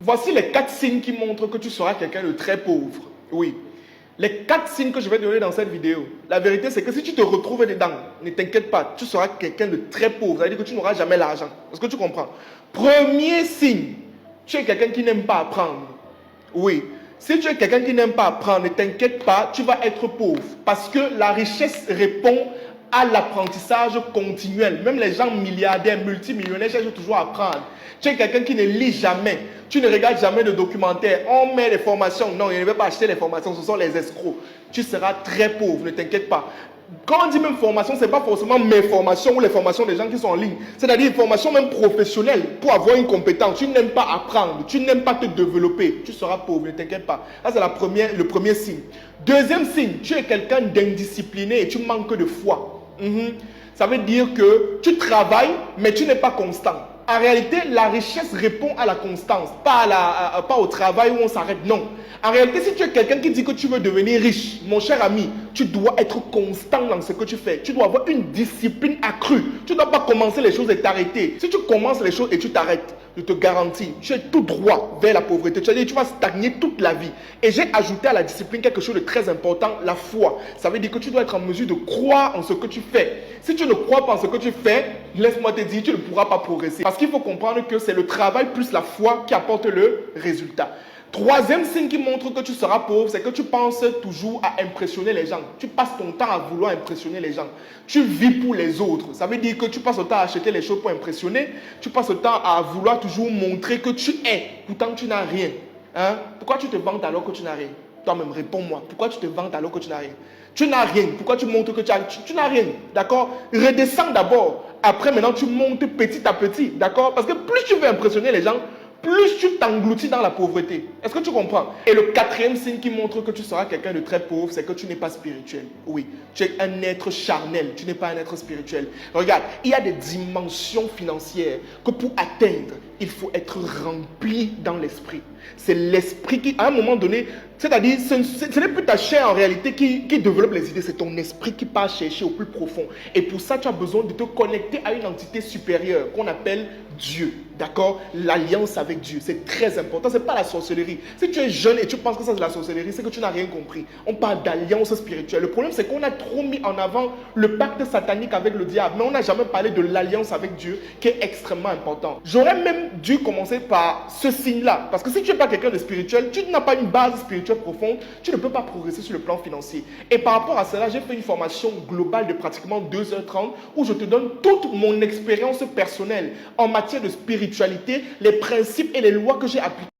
Voici les 4 signes qui montrent que tu seras quelqu'un de très pauvre. Oui. Les 4 signes que je vais te donner dans cette vidéo. La vérité, c'est que si tu te retrouves dedans, ne t'inquiète pas, tu seras quelqu'un de très pauvre. Ça veut dire que tu n'auras jamais l'argent. Est-ce que tu comprends? Premier signe, tu es quelqu'un qui n'aime pas apprendre. Oui. Si tu es quelqu'un qui n'aime pas apprendre, ne t'inquiète pas, tu vas être pauvre. Parce que la richesse répond à l'apprentissage continuel. Même les gens milliardaires, multimillionnaires cherchent toujours à apprendre. Tu es quelqu'un qui ne lit jamais. Tu ne regardes jamais de documentaires. On met les formations. Non, il ne veut pas acheter les formations. Ce sont les escrocs. Tu seras très pauvre, ne t'inquiète pas. Quand on dit même formation, ce n'est pas forcément mes formations ou les formations des gens qui sont en ligne. C'est-à-dire une formation même professionnelle pour avoir une compétence. Tu n'aimes pas apprendre, tu n'aimes pas te développer. Tu seras pauvre, ne t'inquiète pas. Ça, c'est le premier signe. Deuxième signe, tu es quelqu'un d'indiscipliné et tu manques de foi. Ça veut dire que tu travailles, mais tu n'es pas constant. En réalité, la richesse répond à la constance, pas au travail où on s'arrête, non. En réalité, si tu es quelqu'un qui dit que tu veux devenir riche, mon cher ami, tu dois être constant dans ce que tu fais. Tu dois avoir une discipline accrue. Tu ne dois pas commencer les choses et t'arrêter. Si tu commences les choses et tu t'arrêtes, je te garantis, tu es tout droit vers la pauvreté. Tu vas stagner toute la vie. Et j'ai ajouté à la discipline quelque chose de très important, la foi. Ça veut dire que tu dois être en mesure de croire en ce que tu fais. Si tu ne crois pas en ce que tu fais, laisse-moi te dire, tu ne pourras pas progresser. Parce qu'il faut comprendre que c'est le travail plus la foi qui apporte le résultat. Troisième signe qui montre que tu seras pauvre, c'est que tu penses toujours à impressionner les gens. Tu passes ton temps à vouloir impressionner les gens. Tu vis pour les autres. Ça veut dire que tu passes le temps à acheter les choses pour impressionner. Tu passes le temps à vouloir toujours montrer que tu es. Pourtant, tu n'as rien. Pourquoi tu te vantes alors que tu n'as rien? Toi-même, réponds-moi. Pourquoi tu te vantes alors que tu n'as rien? Tu n'as rien. Pourquoi tu montres que tu n'as rien? D'accord? Redescends d'abord. Après, maintenant, tu montes petit à petit. D'accord? Parce que plus tu veux impressionner les gens, plus tu t'engloutis dans la pauvreté. Est-ce que tu comprends? Et le quatrième signe qui montre que tu seras quelqu'un de très pauvre, c'est que tu n'es pas spirituel. Oui, tu es un être charnel, tu n'es pas un être spirituel. Regarde, il y a des dimensions financières que pour atteindre, il faut être rempli dans l'esprit. C'est l'esprit qui, à un moment donné, c'est-à-dire, ce n'est plus ta chair en réalité qui développe les idées, c'est ton esprit qui part chercher au plus profond. Et pour ça, tu as besoin de te connecter à une entité supérieure qu'on appelle Dieu. D'accord? L'alliance avec Dieu, c'est très important. Ce n'est pas la sorcellerie. Si tu es jeune et tu penses que ça c'est la sorcellerie, c'est que tu n'as rien compris. On parle d'alliance spirituelle. Le problème, c'est qu'on a trop mis en avant le pacte satanique avec le diable, mais on n'a jamais parlé de l'alliance avec Dieu, qui est extrêmement important. J'aurais même dû commencer par ce signe-là. Parce que si tu n'es pas quelqu'un de spirituel, tu n'as pas une base spirituelle profonde, tu ne peux pas progresser sur le plan financier. Et par rapport à cela, j'ai fait une formation globale de pratiquement 2h30 où je te donne toute mon expérience personnelle en matière de spiritualité, les principes et les lois que j'ai appliqués